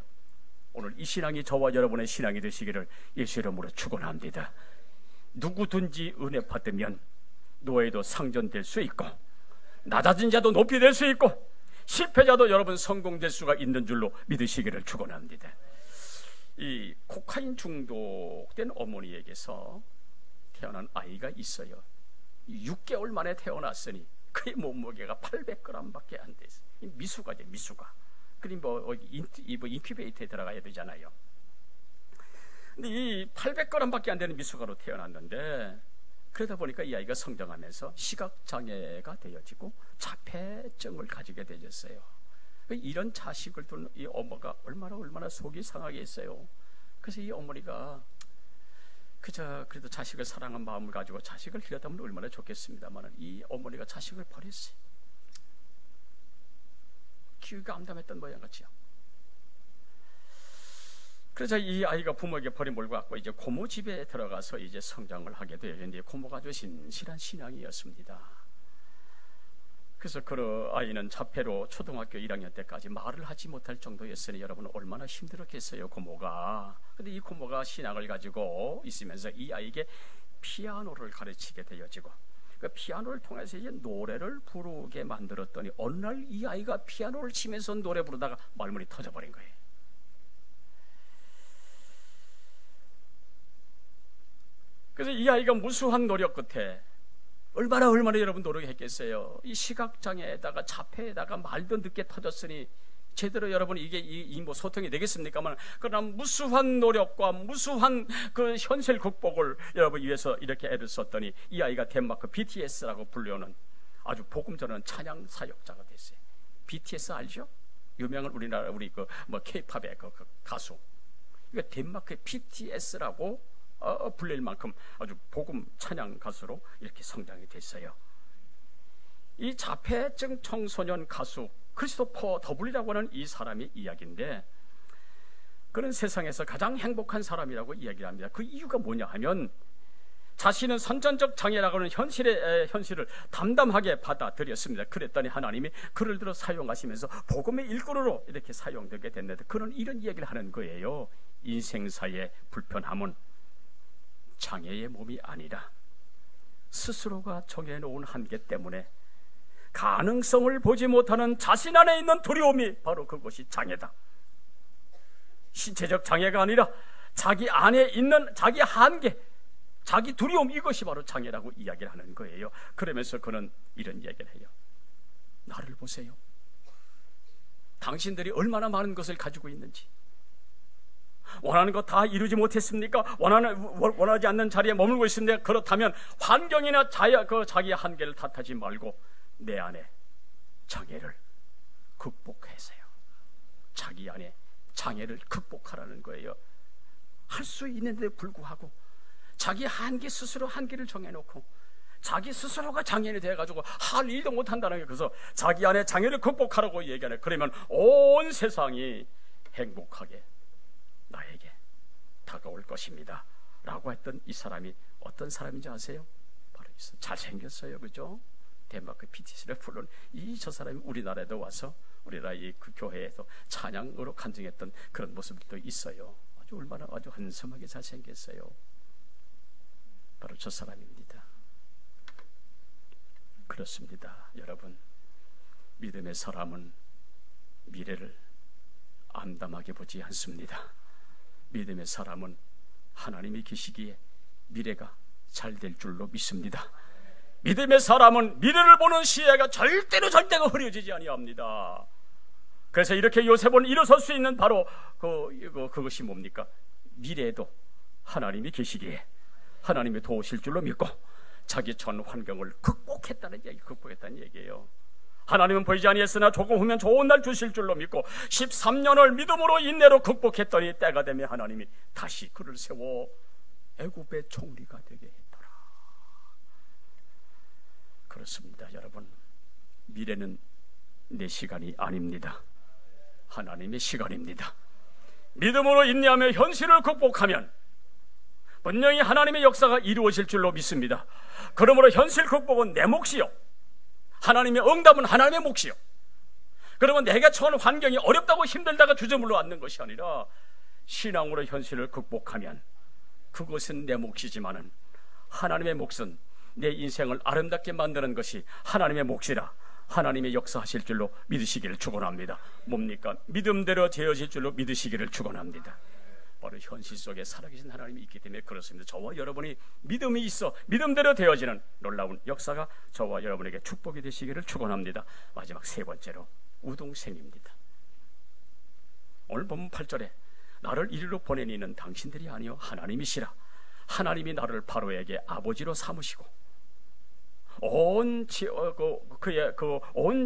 오늘 이 신앙이 저와 여러분의 신앙이 되시기를 예수 이름으로 축원합니다. 누구든지 은혜 받으면 노예도 상전될 수 있고, 낮아진 자도 높이 될 수 있고, 실패자도 여러분 성공될 수가 있는 줄로 믿으시기를 축원합니다. 이 코카인 중독된 어머니에게서 태어난 아이가 있어요. 6개월 만에 태어났으니 그의 몸무게가 800g밖에 안 됐어요. 미숙아죠, 미숙아. 그리고 인큐베이터에 들어가야 되잖아요. 근데 이 800g밖에 안 되는 미숙아로 태어났는데, 그러다 보니까 이 아이가 성장하면서 시각장애가 되어지고 자폐증을 가지게 되었어요. 이런 자식을 둔 이 어머가 얼마나 속이 상하게 했어요. 그래서 이 어머니가 그래도 자식을 사랑한 마음을 가지고 자식을 기르다면 얼마나 좋겠습니다만, 이 어머니가 자식을 버렸어요. 기회가 암담했던 모양 같지요. 그래서 이 아이가 부모에게 버림몰고 갖고 이제 고모 집에 들어가서 이제 성장을 하게 되었는데, 고모가 아주 신실한 신앙이었습니다. 그래서 그 아이는 자폐로 초등학교 1학년 때까지 말을 하지 못할 정도였으니 여러분 얼마나 힘들었겠어요, 고모가. 근데 이 고모가 신앙을 가지고 있으면서 이 아이에게 피아노를 가르치게 되어지고, 그 피아노를 통해서 이제 노래를 부르게 만들었더니 어느 날 이 아이가 피아노를 치면서 노래 부르다가 말문이 터져버린 거예요. 그래서 이 아이가 무수한 노력 끝에 얼마나 여러분 노력했겠어요. 이 시각장애에다가 자폐에다가 말도 늦게 터졌으니 제대로 여러분 이게 뭐 소통이 되겠습니까만, 그러나 무수한 노력과 무수한 그 현실 극복을 여러분 위해서 이렇게 애를 썼더니 이 아이가 덴마크 BTS라고 불리는 아주 복음 전하는 찬양 사역자가 됐어요. BTS 알죠? 유명한 우리나라 우리 K-팝의 그 가수. 이거 덴마크의 BTS라고 불릴 만큼 아주 복음 찬양 가수로 이렇게 성장이 됐어요. 이 자폐증 청소년 가수 크리스토퍼 더블이라고 하는 이 사람의 이야기인데, 그는 세상에서 가장 행복한 사람이라고 이야기를 합니다. 그 이유가 뭐냐 하면, 자신은 선천적 장애라고 하는 현실을 담담하게 받아들였습니다. 그랬더니 하나님이 그를 들어 사용하시면서 복음의 일꾼으로 이렇게 사용되게 됐는데, 그는 이런 이야기를 하는 거예요. 인생사의 불편함은 장애의 몸이 아니라 스스로가 정해놓은 한계 때문에 가능성을 보지 못하는 자신 안에 있는 두려움이 바로 그것이 장애다. 신체적 장애가 아니라 자기 안에 있는 자기 한계, 자기 두려움, 이것이 바로 장애라고 이야기를 하는 거예요. 그러면서 그는 이런 이야기를 해요. 나를 보세요. 당신들이 얼마나 많은 것을 가지고 있는지, 원하는 거 다 이루지 못했습니까? 원하지 않는 자리에 머물고 있습니다. 그렇다면 환경이나 자기 한계를 탓하지 말고 내 안에 장애를 극복해서요. 자기 안에 장애를 극복하라는 거예요. 할 수 있는데 불구하고 자기 한계, 스스로 한계를 정해놓고 자기 스스로가 장애인이 돼가지고 할 일도 못한다는 게, 그래서 자기 안에 장애를 극복하라고 얘기하네. 그러면 온 세상이 행복하게 나에게 다가올 것입니다 라고 했던 이 사람이 어떤 사람인지 아세요? 바로 잘생겼어요, 그죠? 덴마크 PTC를 부른 저 사람이 우리나라에도 와서 우리나라 그 교회에서 찬양으로 간증했던 그런 모습도 있어요. 얼마나 아주 한섬하게 잘생겼어요. 바로 저 사람입니다. 그렇습니다, 여러분. 믿음의 사람은 미래를 암담하게 보지 않습니다. 믿음의 사람은 하나님이 계시기에 미래가 잘 될 줄로 믿습니다. 믿음의 사람은 미래를 보는 시야가 절대로 흐려지지 아니합니다. 그래서 이렇게 요셉은 일어설 수 있는 바로 그것이 뭡니까? 미래에도 하나님이 계시기에 하나님이 도우실 줄로 믿고 자기 전 환경을 극복했다는 얘기예요. 하나님은 보이지 아니했으나 조금 후면 좋은 날 주실 줄로 믿고 13년을 믿음으로 인내로 극복했더니 때가 되면 하나님이 다시 그를 세워 애굽의 총리가 되게 했더라. 그렇습니다, 여러분. 미래는 내 시간이 아닙니다. 하나님의 시간입니다. 믿음으로 인내하며 현실을 극복하면 분명히 하나님의 역사가 이루어질 줄로 믿습니다. 그러므로 현실 극복은 내 몫이요, 하나님의 응답은 하나님의 몫이요. 그러면 내가 처한 환경이 어렵다고 힘들다가 주저물러 앉는 것이 아니라 신앙으로 현실을 극복하면 그것은 내 몫이지만은 하나님의 몫은 내 인생을 아름답게 만드는 것이 하나님의 몫이라 하나님의 역사하실 줄로 믿으시기를 축원합니다. 뭡니까? 믿음대로 되어질 줄로 믿으시기를 축원합니다. 바로 현실 속에 살아계신 하나님이 있기 때문에 그렇습니다. 저와 여러분이 믿음이 있어 믿음대로 되어지는 놀라운 역사가 저와 여러분에게 축복이 되시기를 축원합니다. 마지막 세 번째로 우동생입니다. 오늘 본문 8절에 나를 이리로 보낸 이는 당신들이 아니요 하나님이시라. 하나님이 나를 바로에게 아버지로 삼으시고 온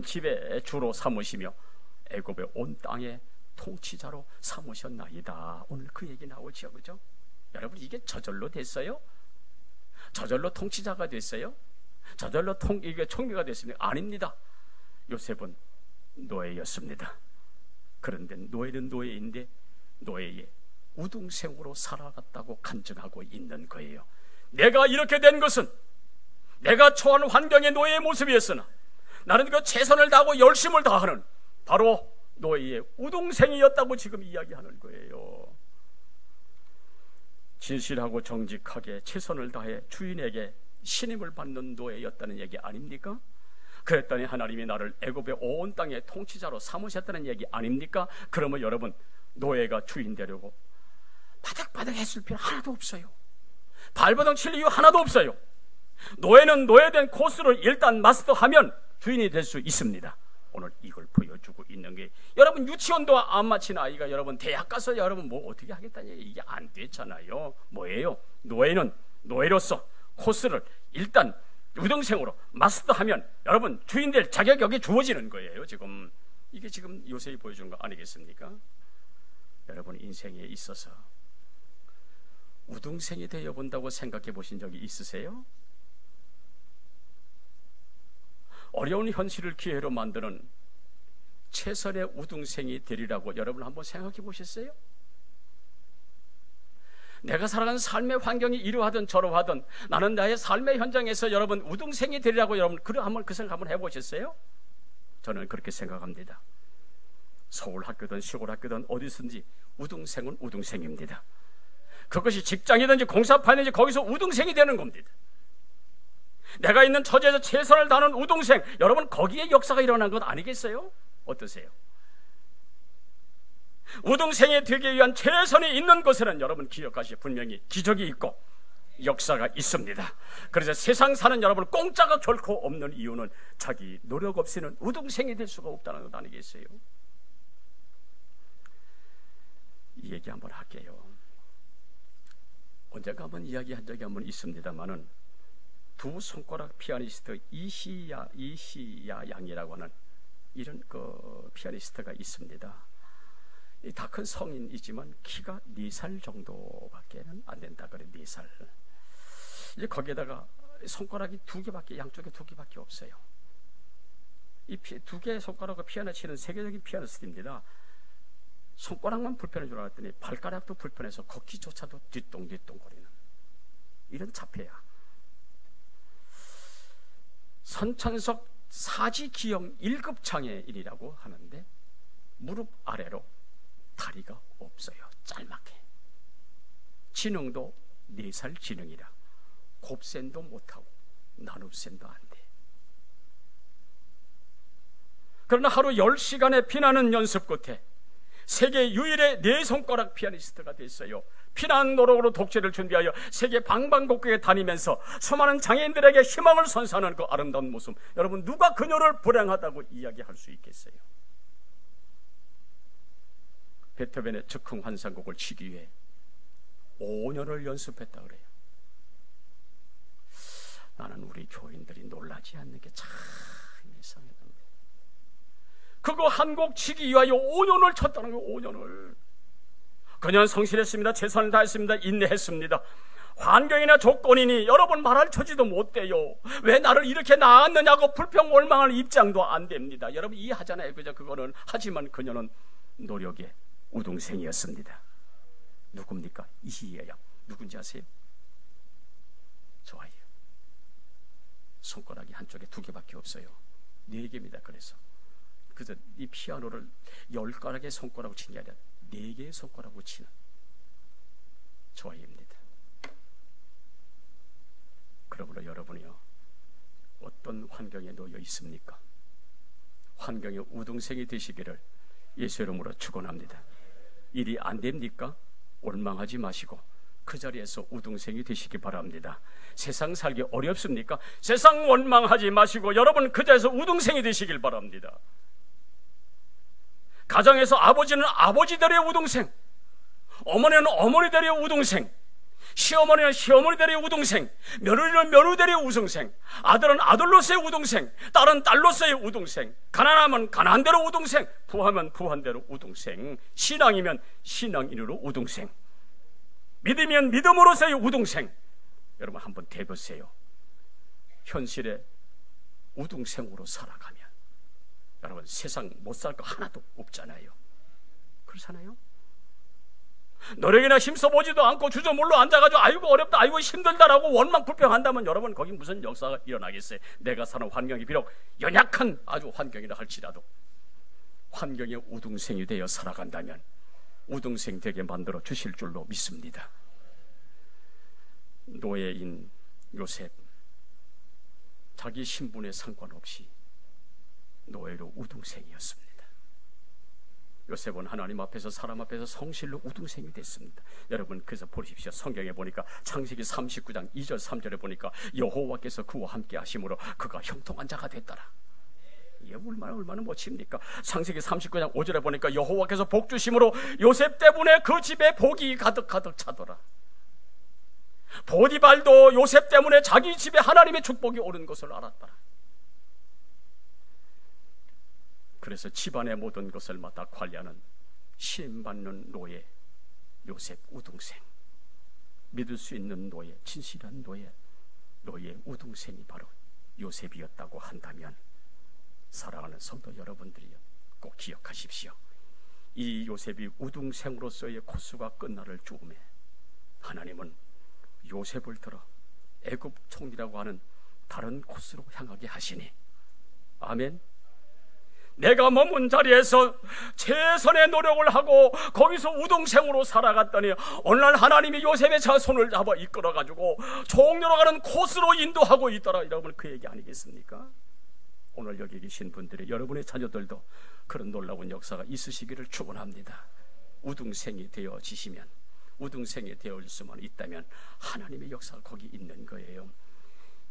집의 주로 삼으시며 애굽의 온 땅의 통치자로 삼으셨나이다. 오늘 그 얘기 나오죠, 그죠? 여러분, 이게 저절로 됐어요? 저절로 통치자가 됐어요? 저절로 이게 총리가 됐습니까? 아닙니다. 요셉은 노예였습니다. 그런데 노예는 노예인데 노예의 우등생으로 살아갔다고 간증하고 있는 거예요. 내가 이렇게 된 것은 내가 처한 환경의 노예의 모습이었으나 나는 그 최선을 다하고 열심을 다하는 바로 노예의 우동생이었다고 지금 이야기하는 거예요. 진실하고 정직하게 최선을 다해 주인에게 신임을 받는 노예였다는 얘기 아닙니까? 그랬더니 하나님이 나를 애굽의 온 땅의 통치자로 삼으셨다는 얘기 아닙니까? 그러면 여러분, 노예가 주인 되려고 바닥바닥 했을 필요 하나도 없어요. 발버둥 칠 이유 하나도 없어요. 노예는 노예된 코스를 일단 마스터하면 주인이 될 수 있습니다. 오늘 이걸 보여주고 있는 게, 여러분 유치원도 안 마친 아이가 여러분 대학 가서 여러분 뭐 어떻게 하겠다는 얘기, 이게 안 되잖아요. 뭐예요? 노예는 노예로서 코스를 일단 우등생으로 마스터하면 여러분 주인 될 자격이 여기 주어지는 거예요. 지금 이게 지금 요셉이 보여준 거 아니겠습니까? 여러분 인생에 있어서 우등생이 되어 본다고 생각해 보신 적이 있으세요? 어려운 현실을 기회로 만드는 최선의 우등생이 되리라고 여러분 한번 생각해 보셨어요? 내가 살아가는 삶의 환경이 이러하든 저러하든 나는 나의 삶의 현장에서 여러분 우등생이 되리라고 여러분 그 생각 한번 해보셨어요? 저는 그렇게 생각합니다. 서울 학교든 시골 학교든 어디든지 우등생은 우등생입니다. 그것이 직장이든지 공사판이든지 거기서 우등생이 되는 겁니다. 내가 있는 처지에서 최선을 다하는 우등생, 여러분 거기에 역사가 일어난 것 아니겠어요? 어떠세요? 우등생이 되기 위한 최선이 있는 곳에는 여러분 기억하시오, 분명히 기적이 있고 역사가 있습니다. 그래서 세상 사는 여러분 공짜가 결코 없는 이유는 자기 노력 없이는 우등생이 될 수가 없다는 것 아니겠어요? 이 얘기 한번 할게요. 언젠가 한번 이야기한 적이 한번 있습니다만은 두 손가락 피아니스트 이시야 양이라고 하는 이런 피아니스트가 있습니다. 다 큰 성인이지만 키가 4살 정도밖에는 안 된다 그래. 4살. 이제 거기에다가 손가락이 2개밖에, 양쪽에 2개밖에 없어요. 이 2개의 손가락으로 피아노 치는 세계적인 피아니스트입니다. 손가락만 불편한 줄 알았더니 발가락도 불편해서 걷기조차도 뒤뚱뒤뚱 거리는 이런 자폐야. 선천적 사지기형 1급 장애인이라고 하는데 무릎 아래로 다리가 없어요. 짤막해. 지능도 4살 지능이라 곱셈도 못하고 나눗셈도 안 돼. 그러나 하루 10시간의 피나는 연습 끝에 세계 유일의 4손가락 피아니스트가 됐어요. 피난 노력으로 독재를 준비하여 세계 방방곡곡에 다니면서 수많은 장애인들에게 희망을 선사하는 그 아름다운 모습, 여러분 누가 그녀를 불행하다고 이야기할 수 있겠어요? 베토벤의 즉흥 환상곡을 치기 위해 5년을 연습했다 그래요. 나는 우리 교인들이 놀라지 않는 게 참 이상하던데, 그거 한 곡 치기 위하여 5년을 쳤다는 거예요. 5년을. 그녀는 성실했습니다. 최선을 다했습니다. 인내했습니다. 환경이나 조건이니 여러분 말할 처지도 못 돼요. 왜 나를 이렇게 낳았느냐고 불평 원망할 입장도 안 됩니다. 여러분 이해하잖아요. 그죠? 그거는. 하지만 그녀는 노력의 우등생이었습니다. 누굽니까? 이희예요. 누군지 아세요? 좋아요. 손가락이 한쪽에 2개밖에 없어요. 4개입니다. 그래서 이 피아노를 10가락의 손가락으로 치는 게 아니라 4개의 손가락으로 치는 조아입니다. 그러므로 여러분이요, 어떤 환경에 놓여 있습니까? 환경의 우등생이 되시기를 예수 이름으로 축원합니다. 일이 안 됩니까? 원망하지 마시고 그 자리에서 우등생이 되시기 바랍니다. 세상 살기 어렵습니까? 세상 원망하지 마시고 여러분 그 자리에서 우등생이 되시길 바랍니다. 가정에서 아버지는 아버지들의 우등생, 어머니는 어머니들의 우등생, 시어머니는 시어머니들의 우등생, 며느리는 며느리들의 우등생, 아들은 아들로서의 우등생, 딸은 딸로서의 우등생, 가난하면 가난대로 우등생, 부하면 부한대로 우등생, 신앙이면 신앙인으로 우등생, 믿으면 믿음으로서의 우등생. 여러분 한번 대보세요. 현실의 우등생으로 살아가면 여러분 세상 못 살 거 하나도 없잖아요. 그렇잖아요? 노력이나 힘써보지도 않고 주저몰로 앉아가지고 아이고 어렵다, 아이고 힘들다라고 원망 불평한다면 여러분 거기 무슨 역사가 일어나겠어요? 내가 사는 환경이 비록 연약한 아주 환경이라 할지라도 환경의 우등생이 되어 살아간다면 우등생 되게 만들어 주실 줄로 믿습니다. 노예인 요셉, 자기 신분에 상관없이 노예로 우등생이었습니다. 요셉은 하나님 앞에서 사람 앞에서 성실로 우등생이 됐습니다. 여러분 그래서 보십시오. 성경에 보니까 창세기 39장 2절 3절에 보니까 여호와께서 그와 함께 하심으로 그가 형통한 자가 됐더라. 이게 얼마나 멋집니까? 창세기 39장 5절에 보니까 여호와께서 복 주심으로 요셉 때문에 그 집에 복이 가득 차더라. 보디발도 요셉 때문에 자기 집에 하나님의 축복이 오른 것을 알았더라. 그래서 집안의 모든 것을 맡아 관리하는 신임받는 노예 요셉 우등생, 믿을 수 있는 노예, 진실한 노예 우등생이 바로 요셉이었다고 한다면 사랑하는 성도 여러분들이요, 꼭 기억하십시오. 이 요셉이 우등생으로서의 코스가 끝날을 즈음에 하나님은 요셉을 들어 애굽 총리라고 하는 다른 코스로 향하게 하시니, 아멘. 내가 머문 자리에서 최선의 노력을 하고 거기서 우등생으로 살아갔더니 오늘날 하나님이 요셉의 손을 잡아 이끌어가지고 총리로 가는 코스로 인도하고 있더라. 여러분 그 얘기 아니겠습니까? 오늘 여기 계신 분들이, 여러분의 자녀들도 그런 놀라운 역사가 있으시기를 축원합니다. 우등생이 되어지시면, 우등생이 되어질 수만 있다면 하나님의 역사가 거기 있는 거예요.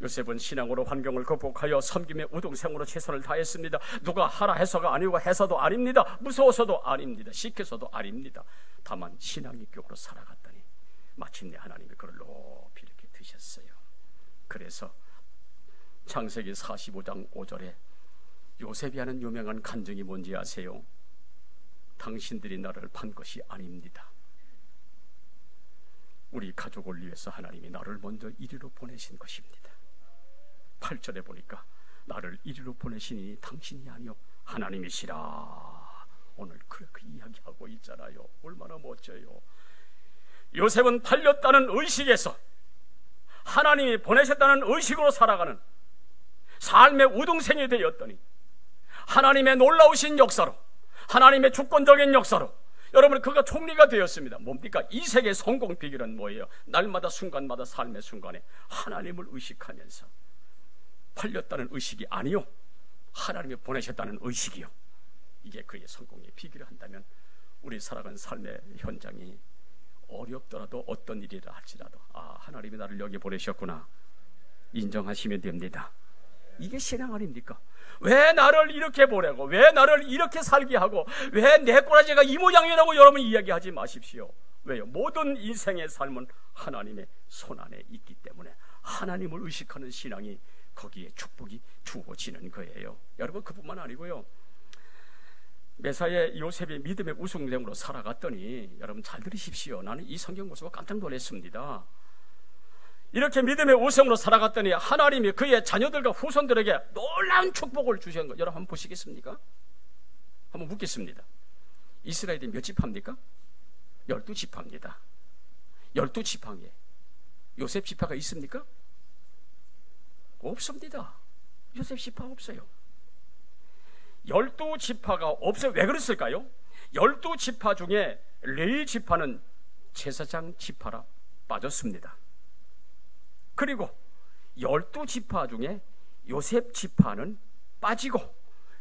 요셉은 신앙으로 환경을 극복하여 섬김의 우등생으로 최선을 다했습니다. 누가 하라 해서가 아니고 해서도 아닙니다. 무서워서도 아닙니다. 시켜서도 아닙니다. 다만 신앙의 격으로 살아갔더니 마침내 하나님이 그를 높이 이렇게 드셨어요. 그래서 창세기 45장 5절에 요셉이 하는 유명한 간증이 뭔지 아세요? 당신들이 나를 판 것이 아닙니다. 우리 가족을 위해서 하나님이 나를 먼저 이리로 보내신 것입니다. 8절에 보니까 나를 이리로 보내시니 당신이 아니요 하나님이시라. 오늘 그렇게 이야기하고 있잖아요. 얼마나 멋져요. 요셉은 팔렸다는 의식에서 하나님이 보내셨다는 의식으로 살아가는 삶의 우등생이 되었더니 하나님의 놀라우신 역사로, 하나님의 주권적인 역사로 여러분 그가 총리가 되었습니다. 뭡니까? 이 세계의 성공 비결은 뭐예요? 날마다 순간마다 삶의 순간에 하나님을 의식하면서 팔렸다는 의식이 아니요 하나님이 보내셨다는 의식이요. 이게 그의 성공의 비결을 한다면 우리 살아가는 삶의 현장이 어렵더라도 어떤 일이라 할지라도 하나님이 나를 여기 보내셨구나 인정하시면 됩니다. 이게 신앙 아닙니까? 왜 나를 이렇게 보내고 왜 나를 이렇게 살게 하고 왜 내 꼬라지가 이 모양이라고 여러분 이야기하지 마십시오. 왜요? 모든 인생의 삶은 하나님의 손안에 있기 때문에 하나님을 의식하는 신앙이 거기에 축복이 주어지는 거예요. 여러분 그뿐만 아니고요, 메사의 요셉이 믿음의 우승생으로 살아갔더니 여러분 잘 들으십시오. 나는 이 성경 보고 깜짝 놀랐습니다. 이렇게 믿음의 우승으로 살아갔더니 하나님이 그의 자녀들과 후손들에게 놀라운 축복을 주신 것 여러분 한번 보시겠습니까? 한번 묻겠습니다. 이스라엘이 몇 지파입니까? 12지파입니다. 12지파에 요셉 지파가 있습니까? 없습니다. 요셉 지파 없어요. 12지파가 없어요. 왜 그랬을까요? 12지파 중에 레위 지파는 제사장 지파라 빠졌습니다. 그리고 12지파 중에 요셉 지파는 빠지고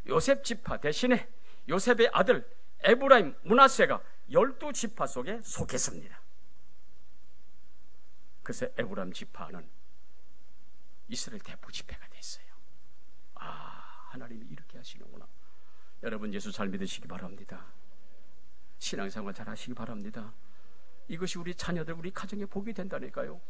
요셉 지파 대신에 요셉의 아들 에브라임, 므낫세가 12지파 속에 속했습니다. 그래서 에브라임 지파는 이스라엘 대표 지파가 됐어요. 하나님이 이렇게 하시는구나. 여러분 예수 잘 믿으시기 바랍니다. 신앙생활 잘 하시기 바랍니다. 이것이 우리 자녀들, 우리 가정에 복이 된다니까요.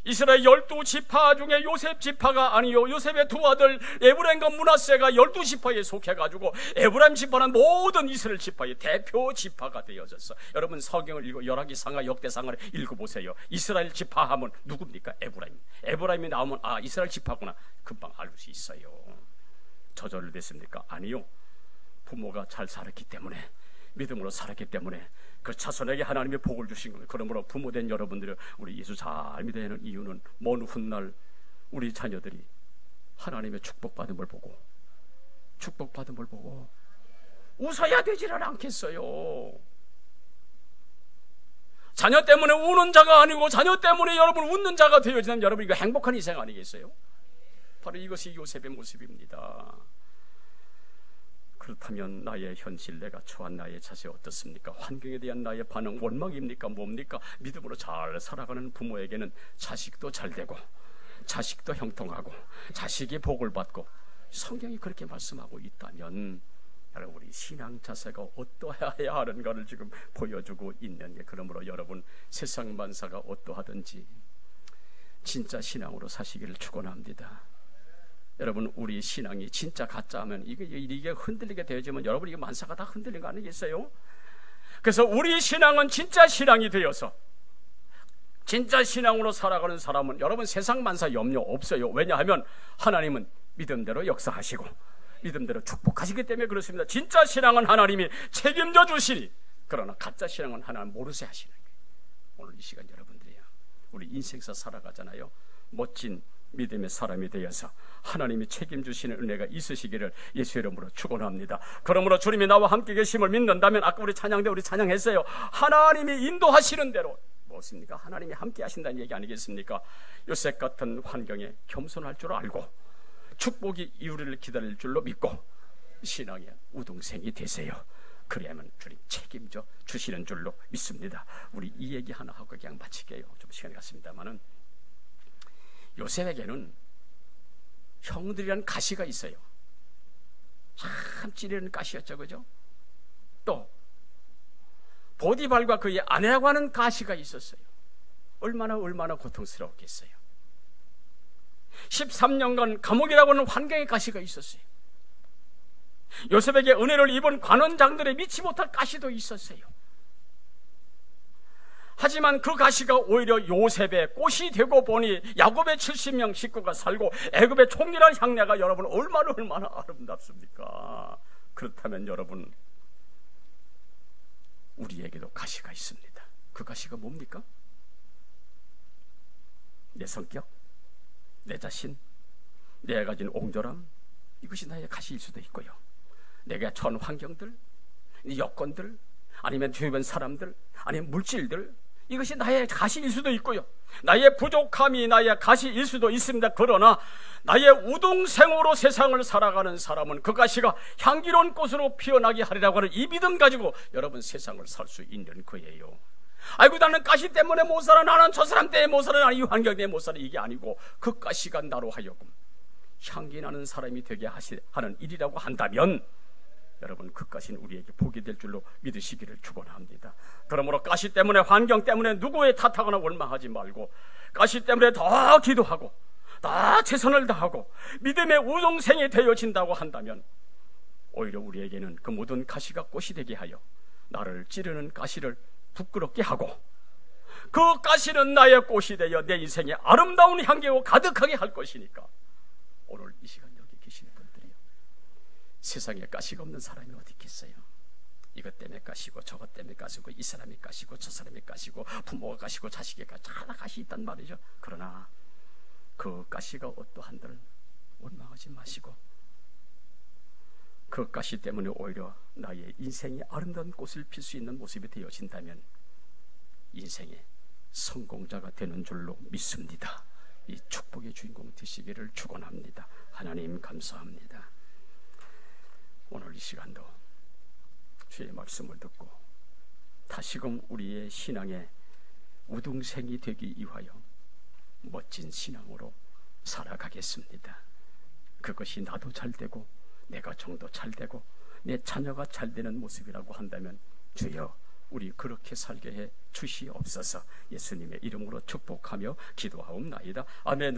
이스라엘 12지파 중에 요셉 지파가 아니요 요셉의 두 아들 에브라임과 므낫세가 12지파에 속해가지고 에브라임 지파는 모든 이스라엘 지파의 대표 지파가 되어졌어. 여러분 성경을 읽고 열왕기상하 역대상하를 읽어보세요. 이스라엘 지파 하면 누굽니까? 에브라임. 에브라임이 나오면 이스라엘 지파구나 금방 알 수 있어요. 저절로 됐습니까? 아니요. 부모가 잘 살았기 때문에, 믿음으로 살았기 때문에 그 자손에게 하나님의 복을 주신 거예요. 그러므로 부모된 여러분들이 우리 예수 잘 믿어야 하는 이유는 먼 훗날 우리 자녀들이 하나님의 축복받음을 보고 웃어야 되지를 않겠어요. 자녀 때문에 우는 자가 아니고 자녀 때문에 여러분 웃는 자가 되어지면 여러분 이거 행복한 인생 아니겠어요? 바로 이것이 요셉의 모습입니다. 그렇다면 나의 현실, 내가 처한 나의 자세 어떻습니까? 환경에 대한 나의 반응 원망입니까? 뭡니까? 믿음으로 잘 살아가는 부모에게는 자식도 잘 되고 자식도 형통하고 자식이 복을 받고 성경이 그렇게 말씀하고 있다면 여러분 우리 신앙 자세가 어떠해야 하는가를 지금 보여주고 있는 게, 그러므로 여러분 세상 만사가 어떠하든지 진짜 신앙으로 사시기를 축원합니다. 여러분 우리 신앙이 진짜 가짜 하면 이게 흔들리게 되어지면 여러분 이게 만사가 다 흔들린 거 아니겠어요? 그래서 우리 신앙은 진짜 신앙이 되어서 진짜 신앙으로 살아가는 사람은 여러분 세상 만사 염려 없어요. 왜냐하면 하나님은 믿음대로 역사하시고 믿음대로 축복하시기 때문에 그렇습니다. 진짜 신앙은 하나님이 책임져 주시니, 그러나 가짜 신앙은 하나님 모르세 하시는 거예요. 오늘 이 시간 여러분들이야 우리 인생사 살아가잖아요. 멋진 믿음의 사람이 되어서 하나님이 책임주시는 은혜가 있으시기를 예수 이름으로 축원합니다. 그러므로 주님이 나와 함께 계심을 믿는다면 아까 우리 찬양 때 우리 찬양했어요. 하나님이 인도하시는 대로 무엇입니까? 하나님이 함께 하신다는 얘기 아니겠습니까? 요셉 같은 환경에 겸손할 줄 알고 축복이 우리를 기다릴 줄로 믿고 신앙의 우등생이 되세요. 그래야만 주님 책임져 주시는 줄로 믿습니다. 우리 이 얘기 하나 하고 그냥 마칠게요. 좀 시간이 갔습니다만은 요셉에게는 형들이란 가시가 있어요. 참 찌르는 가시였죠, 그죠? 또 보디발과 그의 아내라고 하는 가시가 있었어요. 얼마나 고통스러웠겠어요. 13년간 감옥이라고 하는 환경의 가시가 있었어요. 요셉에게 은혜를 입은 관원장들의 믿지 못할 가시도 있었어요. 하지만 그 가시가 오히려 요셉의 꽃이 되고 보니 야곱의 70명 식구가 살고 애굽의 총리라는 향내가 여러분 얼마나 아름답습니까? 그렇다면 여러분, 우리에게도 가시가 있습니다. 그 가시가 뭡니까? 내 성격, 내 자신, 내가 가진 옹졸함, 이것이 나의 가시일 수도 있고요. 내가 처한 환경들, 여건들, 아니면 주변 사람들, 아니면 물질들, 이것이 나의 가시일 수도 있고요. 나의 부족함이 나의 가시일 수도 있습니다. 그러나 나의 우동생으로 세상을 살아가는 사람은 그 가시가 향기로운 꽃으로 피어나게 하리라고 하는 이 믿음 가지고 여러분 세상을 살 수 있는 거예요. 아이고, 나는 가시 때문에 못 살아, 나는 저 사람 때문에 못 살아, 나는 이 환경 때문에 못 살아, 이게 아니고 그 가시가 나로 하여금 향기 나는 사람이 되게 하는 일이라고 한다면 여러분, 그 가시는 우리에게 복이 될 줄로 믿으시기를 축원합니다. 그러므로 가시 때문에, 환경 때문에 누구의 탓하거나 원망하지 말고 가시 때문에 더 기도하고 더 최선을 다하고 믿음의 우동생이 되어진다고 한다면 오히려 우리에게는 그 모든 가시가 꽃이 되게 하여 나를 찌르는 가시를 부끄럽게 하고 그 가시는 나의 꽃이 되어 내 인생에 아름다운 향기로 가득하게 할 것이니까 오늘 이 시간 여기 계시는 분들이요, 세상에 가시가 없는 사람이 어디 있겠어요? 이것 때문에 가시고 저것 때문에 가시고 이 사람이 가시고 저 사람이 가시고 부모가 가시고 자식이 가시고 다 가시 있단 말이죠. 그러나 그 가시가 어떠한들 원망하지 마시고 그 가시 때문에 오히려 나의 인생이 아름다운 꽃을 필 수 있는 모습이 되어진다면 인생의 성공자가 되는 줄로 믿습니다. 이 축복의 주인공 되시기를 축원합니다. 하나님 감사합니다. 오늘 이 시간도 주의 말씀을 듣고 다시금 우리의 신앙의 우등생이 되기 위하여 멋진 신앙으로 살아가겠습니다. 그것이 나도 잘되고 내 가정도 잘되고 내 자녀가 잘되는 모습이라고 한다면 주여 우리 그렇게 살게 해 주시옵소서. 예수님의 이름으로 축복하며 기도하옵나이다. 아멘.